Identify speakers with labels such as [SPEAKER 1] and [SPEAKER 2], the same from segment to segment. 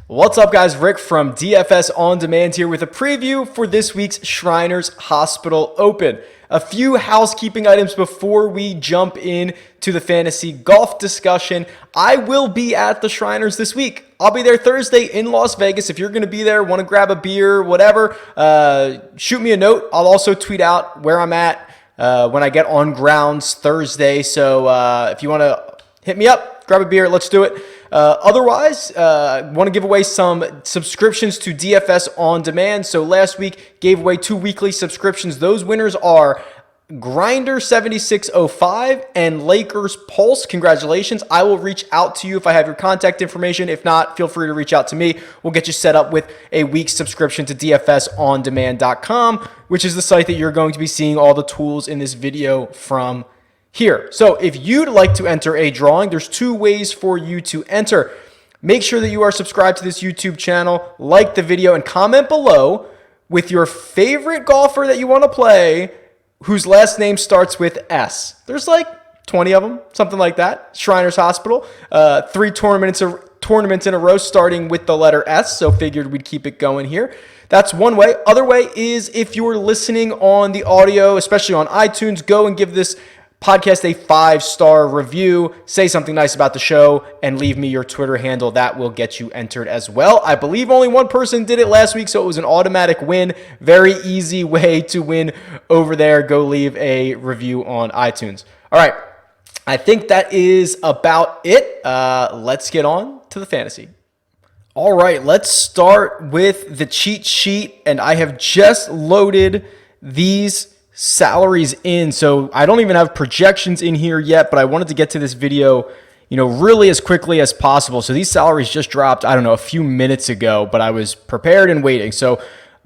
[SPEAKER 1] What's up, guys? Rick from DFS On Demand here with a preview for this week's Shriners Hospital Open. A few housekeeping items before we jump in to the fantasy golf discussion. I will be at the Shriners this week. I'll be there Thursday in Las Vegas. If you're going to be there, want to grab a beer, whatever, shoot me a note. I'll also tweet out where I'm at when I get on grounds Thursday. So if you want to hit me up, grab a beer, let's do it. Otherwise, want to give away some subscriptions to DFS On Demand. So last week, gave away 2 weekly subscriptions. Those winners are Grinder 7605 and Lakers Pulse. Congratulations. I will reach out to you if I have your contact information. If not, feel free to reach out to me. We'll get you set up with a week's subscription to DFSOnDemand.com, which is the site that you're going to be seeing all the tools in this video from here. So if you'd like to enter a drawing, there's 2 ways for you to enter. Make sure that you are subscribed to this YouTube channel, like the video, and comment below with your favorite golfer that you want to play whose last name starts with S. There's like 20 of them, something like that. Shriners Hospital. 3 tournaments in a row starting with the letter S, so figured we'd keep it going here. That's one way. Other way is if you're listening on the audio, especially on iTunes, go and give this podcast a 5-star review, say something nice about the show, and leave me your Twitter handle. That will get you entered as well. I believe only one person did it last week, so it was an automatic win. Very easy way to win over there. Go leave a review on iTunes. All right, I think that is about it. Let's get on to the fantasy. All right, let's start with the cheat sheet, and I have just loaded these salaries in, so I don't even have projections in here yet, but I wanted to get to this video, really as quickly as possible. So these salaries just dropped, I don't know, a few minutes ago, but I was prepared and waiting. So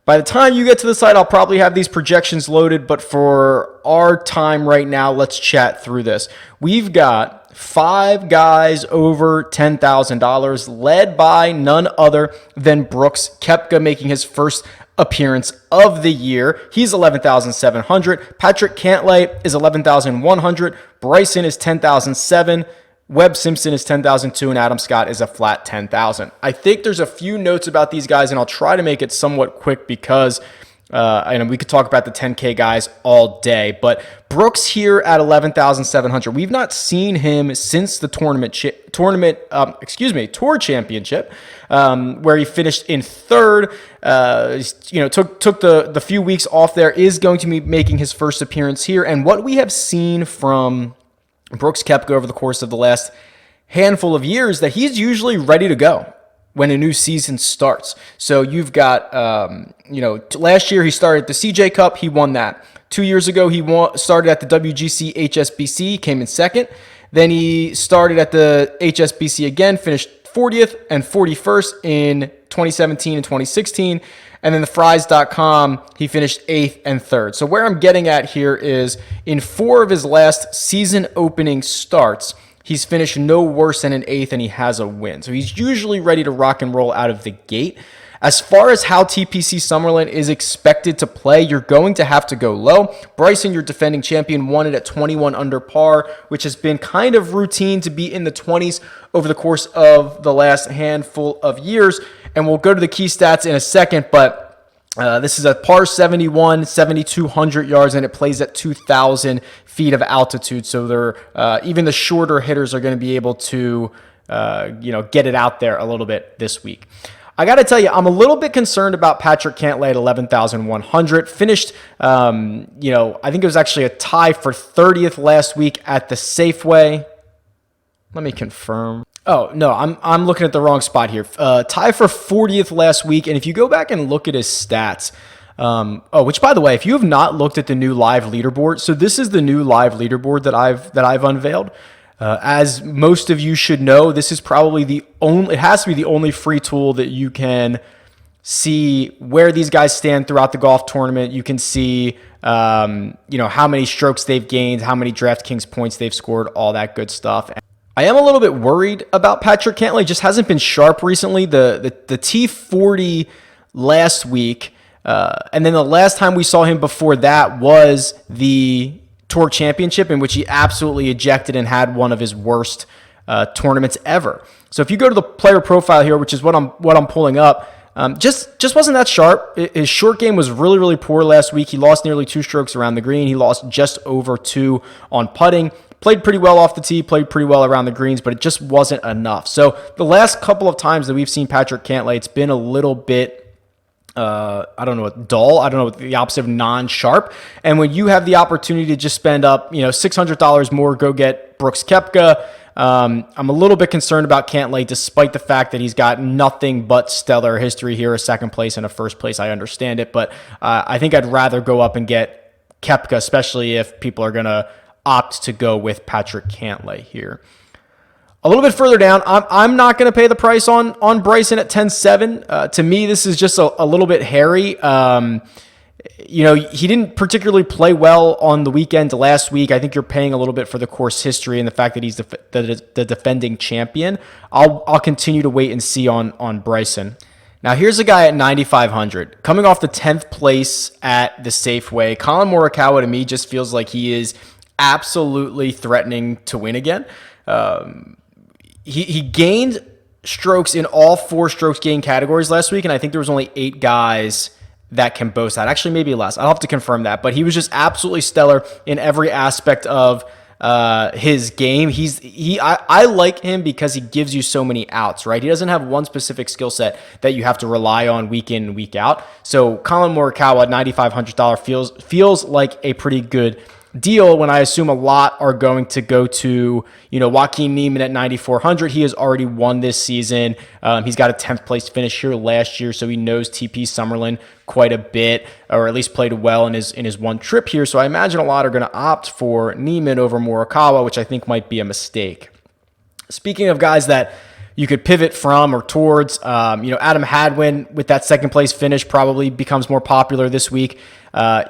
[SPEAKER 1] by the time you get to the site, I'll probably have these projections loaded, but for our time right now, let's chat through this. We've got 5 guys over $10,000, led by none other than Brooks Koepka, making his first appearance of the year. He's 11,700. Patrick Cantlay is 11,100. Bryson is 10,007. Webb Simpson is 10,002, and Adam Scott is a flat 10,000. I think there's a few notes about these guys, and I'll try to make it somewhat quick because we could talk about the 10K guys all day. But Brooks here at 11,700. We've not seen him since the Tour Championship, where he finished in 3rd. Took the few weeks off there. Is going to be making his first appearance here, and what we have seen from Brooks Koepka over the course of the last handful of years, that he's usually ready to go when a new season starts. So you've got, last year he started the CJ Cup, he won that. 2 years ago, he started at the WGC HSBC, came in 2nd. Then he started at the HSBC again, finished 40th and 41st in 2017 and 2016. And then the Fries.com, he finished 8th and 3rd. So where I'm getting at here is in 4 of his last season opening starts, he's finished no worse than an 8th, and he has a win. So he's usually ready to rock and roll out of the gate. As far as how TPC Summerlin is expected to play, you're going to have to go low. Bryson, your defending champion, won it at 21 under par, which has been kind of routine to be in the 20s over the course of the last handful of years. And we'll go to the key stats in a second, but this is a par 71, 7,200 yards, and it plays at 2,000 feet of altitude. So they're even the shorter hitters are going to be able to get it out there a little bit this week. I got to tell you, I'm a little bit concerned about Patrick Cantlay at 11,100. Finished, I think it was actually a tie for 30th last week at the Safeway. Let me confirm. Oh, no, I'm looking at the wrong spot here. Tie for 40th last week, and if you go back and look at his stats, which by the way, if you have not looked at the new live leaderboard, so this is the new live leaderboard that I've unveiled. As most of you should know, this is probably it has to be the only free tool that you can see where these guys stand throughout the golf tournament. You can see, how many strokes they've gained, how many DraftKings points they've scored, all that good stuff. I am a little bit worried about Patrick Cantlay. Just hasn't been sharp recently. The T40 last week, and then the last time we saw him before that was the Tour Championship, in which he absolutely ejected and had one of his worst tournaments ever. So if you go to the player profile here, which is what I'm pulling up, just wasn't that sharp. His short game was really, really poor last week. He lost nearly 2 strokes around the green. He lost just over 2 on putting. Played pretty well off the tee, played pretty well around the greens, but it just wasn't enough. So the last couple of times that we've seen Patrick Cantlay, it's been a little bit, I don't know, dull. I don't know, the opposite of non-sharp. And when you have the opportunity to just spend up, $600 more, go get Brooks Koepka. I'm a little bit concerned about Cantlay, despite the fact that he's got nothing but stellar history here, a second place and a first place. I understand it, but I think I'd rather go up and get Koepka, especially if people are going to opt to go with Patrick Cantlay here. A little bit further down, I'm not going to pay the price on Bryson at 10-7. To me, this is just a little bit hairy. He didn't particularly play well on the weekend last week. I think you're paying a little bit for the course history and the fact that he's the defending champion. I'll continue to wait and see on Bryson. Now, here's a guy at 9,500. Coming off the 10th place at the Safeway, Colin Morikawa to me just feels like he is absolutely threatening to win again. He gained strokes in all 4 strokes gain categories last week, and I think there was only 8 guys that can boast that. Actually, maybe less. I'll have to confirm that. But he was just absolutely stellar in every aspect of his game. I like him because he gives you so many outs, right? He doesn't have one specific skill set that you have to rely on week in and week out. So Colin Morikawa at $9,500 feels like a pretty good deal when I assume a lot are going to go to, Joaquin Niemann at 9,400. He has already won this season. He's got a 10th place finish here last year, so he knows TP Summerlin quite a bit, or at least played well in his one trip here. So I imagine a lot are going to opt for Niemann over Morikawa, which I think might be a mistake. Speaking of guys that you could pivot from or towards, Adam Hadwin with that second place finish probably becomes more popular this week.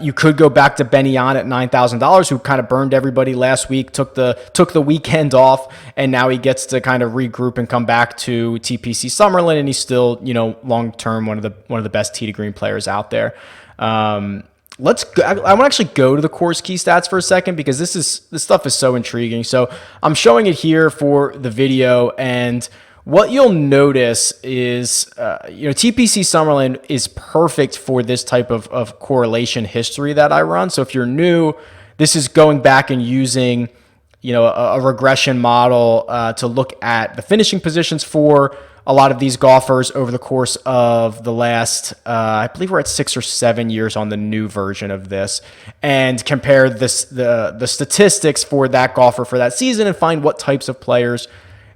[SPEAKER 1] You could go back to Ben Yan at $9,000, who kind of burned everybody last week, took the weekend off, and now he gets to kind of regroup and come back to TPC Summerlin, and he's still, long term one of the best tee to green players out there. Let's go. I want to actually go to the course key stats for a second because this stuff is so intriguing. So I'm showing it here for the video, and what you'll notice is, TPC Summerlin is perfect for this type of correlation history that I run. So if you're new, this is going back and using, a regression model to look at the finishing positions for a lot of these golfers over the course of the last, I believe we're at 6 or 7 years on the new version of this, and compare the statistics for that golfer for that season and find what types of players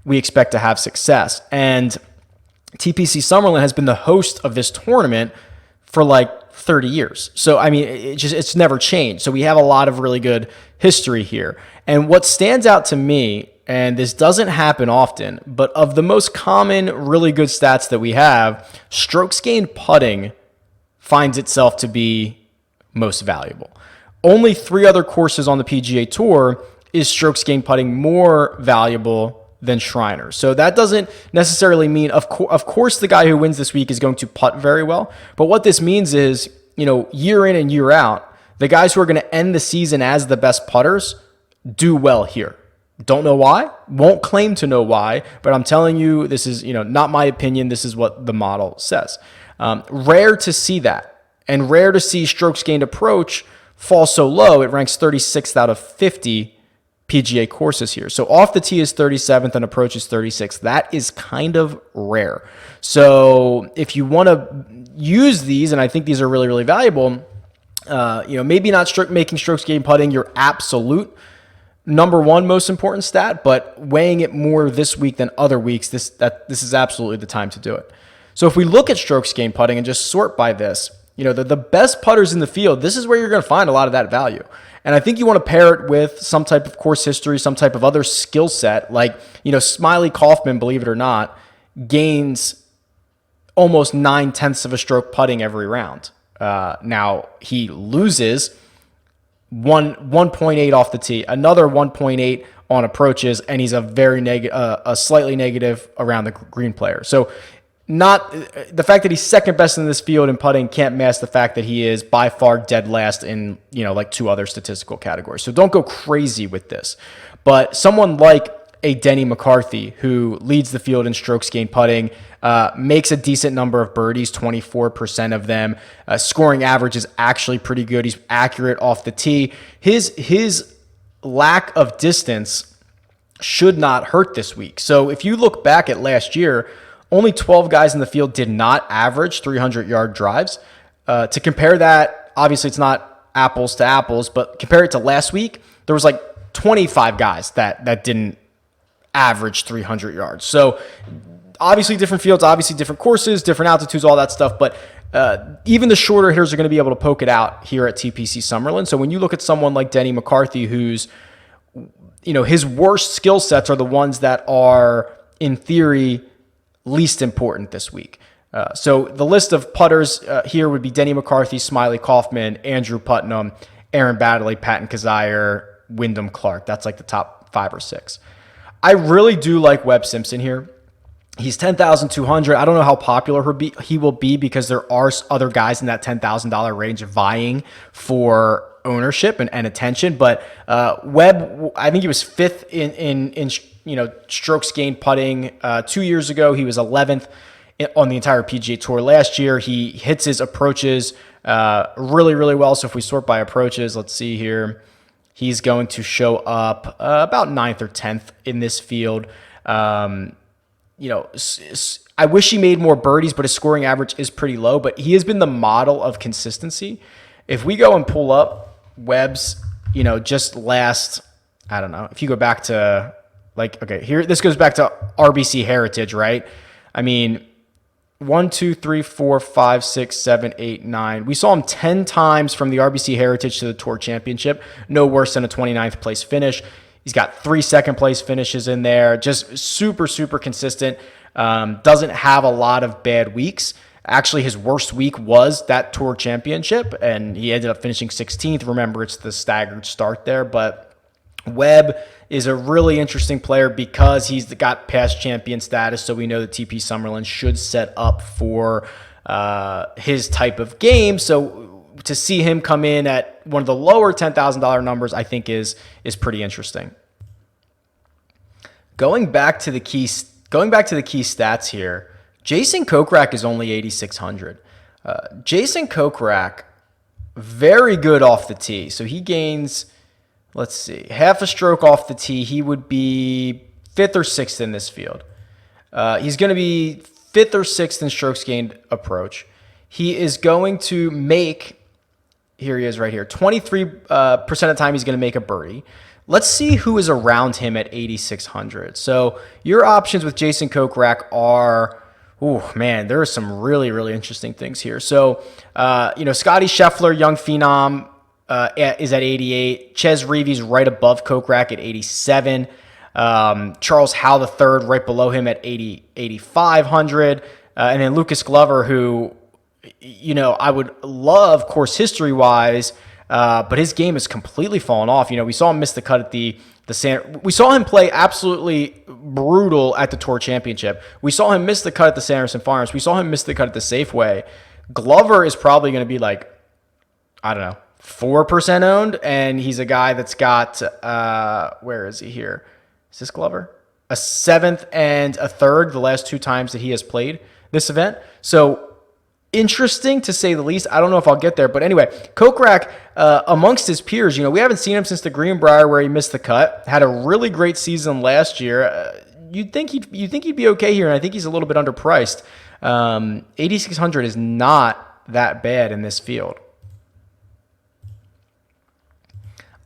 [SPEAKER 1] we expect to have success. And TPC Summerlin has been the host of this tournament for like 30 years. So, I mean, it's never changed. So we have a lot of really good history here. And what stands out to me, and this doesn't happen often, but of the most common really good stats that we have, strokes gained putting finds itself to be most valuable. Only 3 other courses on the PGA Tour is strokes gained putting more valuable than Shriners. So that doesn't necessarily mean, of course, the guy who wins this week is going to putt very well. But what this means is, year in and year out, the guys who are going to end the season as the best putters do well here. Don't know why, won't claim to know why, but I'm telling you, this is, not my opinion. This is what the model says. Rare to see that, and rare to see strokes gained approach fall so low. It ranks 36th out of 50 PGA courses here. So off the tee is 37th and approach is 36th. That is kind of rare. So if you want to use these, and I think these are really, really valuable, maybe not making strokes gained putting your absolute number one most important stat, but weighing it more this week than other weeks, this is absolutely the time to do it. So if we look at strokes gained putting and just sort by this, the best putters in the field, this is where you're going to find a lot of that value. And I think you want to pair it with some type of course history, some type of other skill set. Like, Smiley Kaufman, believe it or not, gains almost 9/10 of a stroke putting every round. Now, he loses 1.8 off the tee, another 1.8 on approaches, and he's a slightly negative around the green player. So not the fact that he's second best in this field in putting can't mask the fact that he is by far dead last in, like 2 other statistical categories. So don't go crazy with this. But someone like a Denny McCarthy who leads the field in strokes gained putting, makes a decent number of birdies, 24% of them. Scoring average is actually pretty good. He's accurate off the tee. His lack of distance should not hurt this week. So if you look back at last year, only 12 guys in the field did not average 300-yard drives. To compare that, obviously it's not apples to apples, but compare it to last week, there was like 25 guys that didn't average 300 yards. So obviously different fields, obviously different courses, different altitudes, all that stuff. But even the shorter hitters are going to be able to poke it out here at TPC Summerlin. So when you look at someone like Denny McCarthy, who's, his worst skill sets are the ones that are, in theory, least important this week. So the list of putters here would be Denny McCarthy, Smiley Kaufman, Andrew Putnam, Aaron Baddeley, Patton Kizzire, Wyndham Clark. That's like the top 5 or 6. I really do like Webb Simpson here. He's 10,200. I don't know how popular he will be because there are other guys in that $10,000 range vying for ownership and attention. But Webb, I think he was 5th in strokes gained putting 2 years ago. He was 11th on the entire PGA Tour last year. He hits his approaches really, really well. So if we sort by approaches, let's see here. He's going to show up about 9th or 10th in this field. I wish he made more birdies, but his scoring average is pretty low. But he has been the model of consistency. If we go and pull up Webb's, just last, I don't know, if you go back to here, this goes back to RBC Heritage, right? I mean, 1, 2, 3, 4, 5, 6, 7, 8, 9. We saw him 10 times from the RBC Heritage to the Tour Championship. No worse than a 29th place finish. He's got 3 second place finishes in there. Just super, super consistent. Doesn't have a lot of bad weeks. Actually, his worst week was that Tour Championship, and he ended up finishing 16th. Remember, it's the staggered start there, but Webb is a really interesting player because he's got past champion status, so we know that TP Summerlin should set up for his type of game. So to see him come in at one of the lower $10,000 numbers, I think is pretty interesting. Going back to the key stats here, Jason Kokrak is only 8,600. Jason Kokrak, very good off the tee. So he gains, let's see, half a stroke off the tee. He would be 5th or 6th in this field. He's going to be 5th or 6th in strokes gained approach. He is going to make, here he is right here, 23% of the time he's going to make a birdie. Let's see who is around him at 8,600. So your options with Jason Kokrak are, there are some really, really interesting things here. So, Scotty Scheffler, young phenom, is at 88. Ches Reeves right above Kokrak at 87. Charles Howell III right below him at 8,500. And then Lucas Glover, who, I would love course history-wise, but his game has completely fallen off. We saw him miss the cut at we saw him play absolutely brutal at the Tour Championship. We saw him miss the cut at the Sanderson Farms. We saw him miss the cut at the Safeway. Glover is probably going to be 4% owned, and he's a guy that's got, where is he here? Is this Glover? A 7th and a 3rd the last 2 times that he has played this event. So interesting to say the least. I don't know if I'll get there, but anyway, Kokrak, amongst his peers, we haven't seen him since the Greenbrier where he missed the cut. Had a really great season last year. You'd think he'd be okay here, and I think he's a little bit underpriced. 8,600 is not that bad in this field.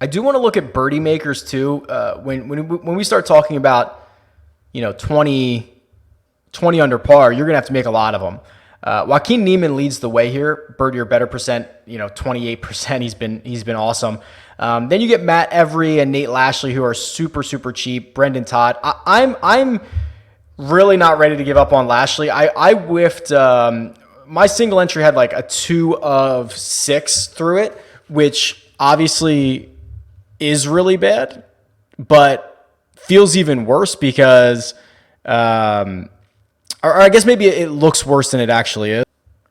[SPEAKER 1] I do want to look at birdie makers too. When we start talking about 20 under par, you're gonna have to make a lot of them. Joaquin Niemann leads the way here, birdie or better percent, 28%. He's been awesome. Then you get Matt Every and Nate Lashley, who are super, super cheap. Brendan Todd. I'm really not ready to give up on Lashley. I whiffed. My single entry had like a 2 of 6 through it, which obviously is really bad, but feels even worse because, or I guess maybe it looks worse than it actually is.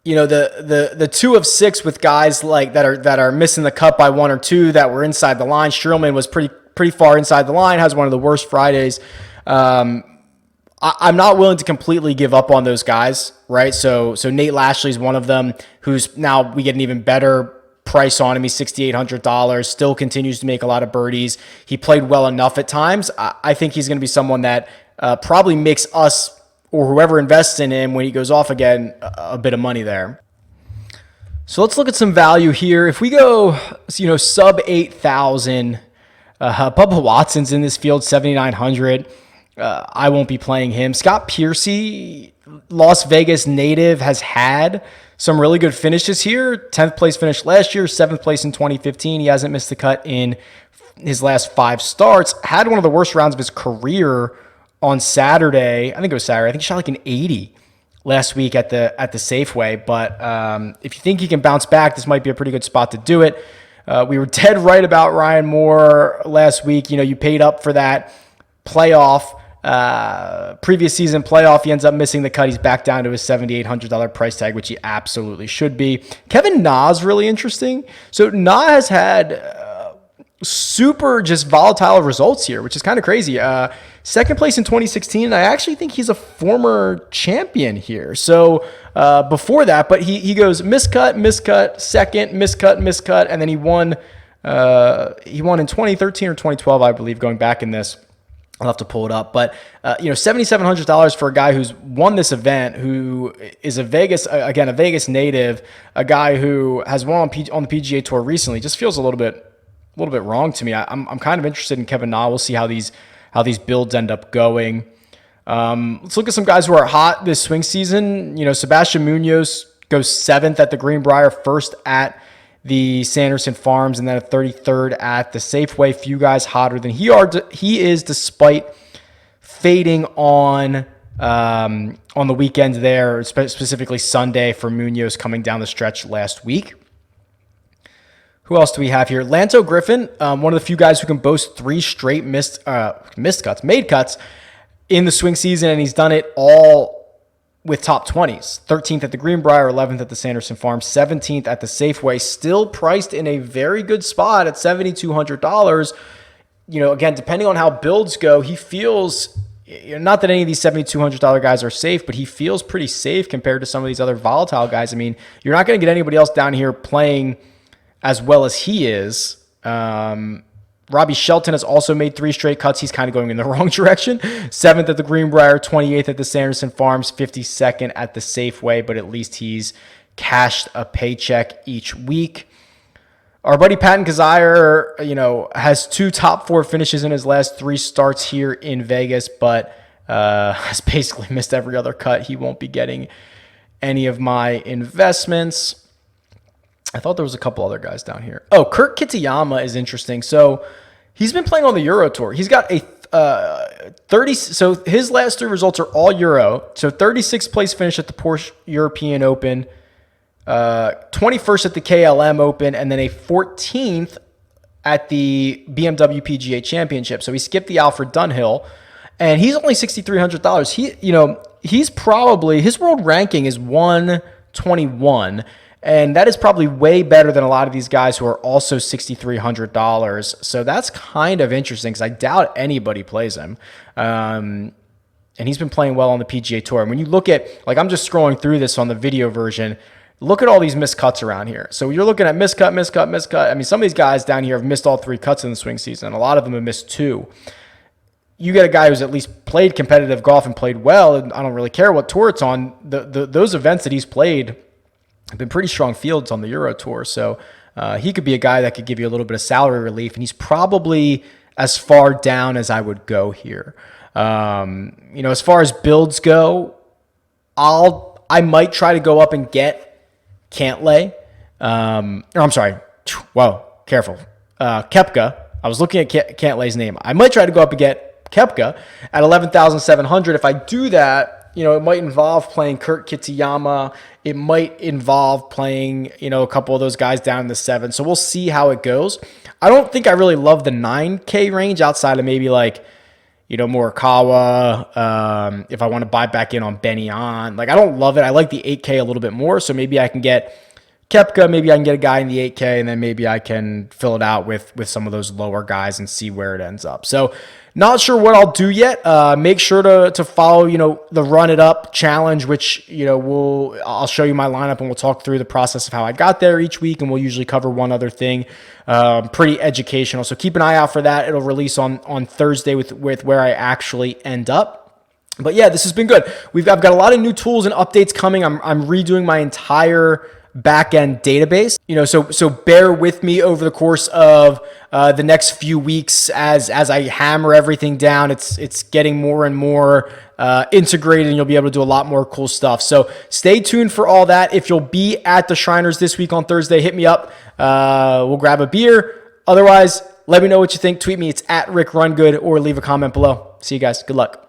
[SPEAKER 1] The 2 of 6 with guys like that are missing the cut by 1 or 2 that were inside the line. Streelman was pretty pretty far inside the line, has one of the worst Fridays. I'm not willing to completely give up on those guys, right? So Nate Lashley is one of them, who's now we get an even better price on him. He's $6,800, still continues to make a lot of birdies. He played well enough at times. I think he's going to be someone that probably makes us or whoever invests in him when he goes off again a bit of money there. So let's look at some value here. If we go, sub 8,000, Bubba Watson's in this field, 7,900. I won't be playing him. Scott Piercy, Las Vegas native, has had some really good finishes here. 10th place finish last year, 7th place in 2015. He hasn't missed the cut in his last 5 starts. Had one of the worst rounds of his career on Saturday. I think it was Saturday. I think he shot like an 80 last week at the Safeway. But if you think he can bounce back, this might be a pretty good spot to do it. We were dead right about Ryan Moore last week. You paid up for that playoff. Previous season playoff, he ends up missing the cut. He's back down to his $7,800 price tag, which he absolutely should be. Kevin Na's really interesting. So Na has had super just volatile results here, which is kind of crazy. Second place in 2016, and I actually think he's a former champion here. So before that, but he goes miscut, second, miscut, and then he won. He won in 2013 or 2012, I believe, going back in this. I'll have to pull it up, but $7,700 for a guy who's won this event, who is a Vegas native, a guy who has won on the PGA Tour recently, just feels a little bit wrong to me. I'm kind of interested in Kevin Na. We'll see how these builds end up going. Let's look at some guys who are hot this swing season. Sebastian Munoz goes 7th at the Greenbrier, 1st at the Sanderson Farms, and then a 33rd at the Safeway. Few guys hotter than he is, despite fading on the weekend there, specifically Sunday for Munoz coming down the stretch last week. Who else do we have here? Lando Griffin, one of the few guys who can boast 3 straight made cuts in the swing season, and he's done it all with top 20s. 13th at the Greenbrier, 11th at the Sanderson Farm, 17th at the Safeway, still priced in a very good spot at $7,200. Again, depending on how builds go, he feels, not that any of these $7,200 guys are safe, but he feels pretty safe compared to some of these other volatile guys. I mean, you're not going to get anybody else down here playing as well as he is. Robbie Shelton has also made 3 straight cuts. He's kind of going in the wrong direction. 7th at the Greenbrier, 28th at the Sanderson Farms, 52nd at the Safeway, but at least he's cashed a paycheck each week. Our buddy Patton Kizzire, has 2 top 4 finishes in his last 3 starts here in Vegas, but has basically missed every other cut. He won't be getting any of my investments. I thought there was a couple other guys down here. Oh, Kirk Kitayama is interesting. So he's been playing on the Euro Tour. He's got a 30. So his last 3 results are all Euro. So 36th place finish at the Porsche European Open, 21st at the KLM Open, and then a 14th at the BMW PGA Championship. So he skipped the Alfred Dunhill, and he's only $6,300. He's probably, his world ranking is 121. And that is probably way better than a lot of these guys who are also $6,300. So that's kind of interesting because I doubt anybody plays him. And he's been playing well on the PGA Tour. And when you look at, I'm just scrolling through this on the video version, look at all these missed cuts around here. So you're looking at miscut. I mean, some of these guys down here have missed all 3 cuts in the swing season. A lot of them have missed 2. You get a guy who's at least played competitive golf and played well, and I don't really care what tour it's on. Those events that he's played have been pretty strong fields on the Euro Tour, so he could be a guy that could give you a little bit of salary relief, and he's probably as far down as I would go here. As far as builds go, I might try to go up and get Cantlay. Koepka. I was looking at Cantlay's name. I might try to go up and get Koepka at $11,700. If I do that, it might involve playing Kirk Kitayama. It might involve playing, a couple of those guys down in the 7. So we'll see how it goes. I don't think I really love the 9K range outside of maybe Morikawa. If I want to buy back in on Benny On, I don't love it. I like the 8K a little bit more. So maybe I can get Kepka, maybe I can get a guy in the 8K, and then maybe I can fill it out with some of those lower guys and see where it ends up. So not sure what I'll do yet. Make sure to follow, the Run It Up challenge, which, I'll show you my lineup and we'll talk through the process of how I got there each week. And we'll usually cover one other thing, pretty educational. So keep an eye out for that. It'll release on Thursday with where I actually end up. But yeah, this has been good. I've got a lot of new tools and updates coming. I'm redoing my entire back-end database, so bear with me over the course of the next few weeks as I hammer everything down. It's getting more and more integrated, and you'll be able to do a lot more cool stuff. So stay tuned for all that. If you'll be at the Shriners this week on Thursday, hit me up. We'll grab a beer. Otherwise, let me know what you think. Tweet me. It's at RickRunGood, or leave a comment below. See you guys. Good luck.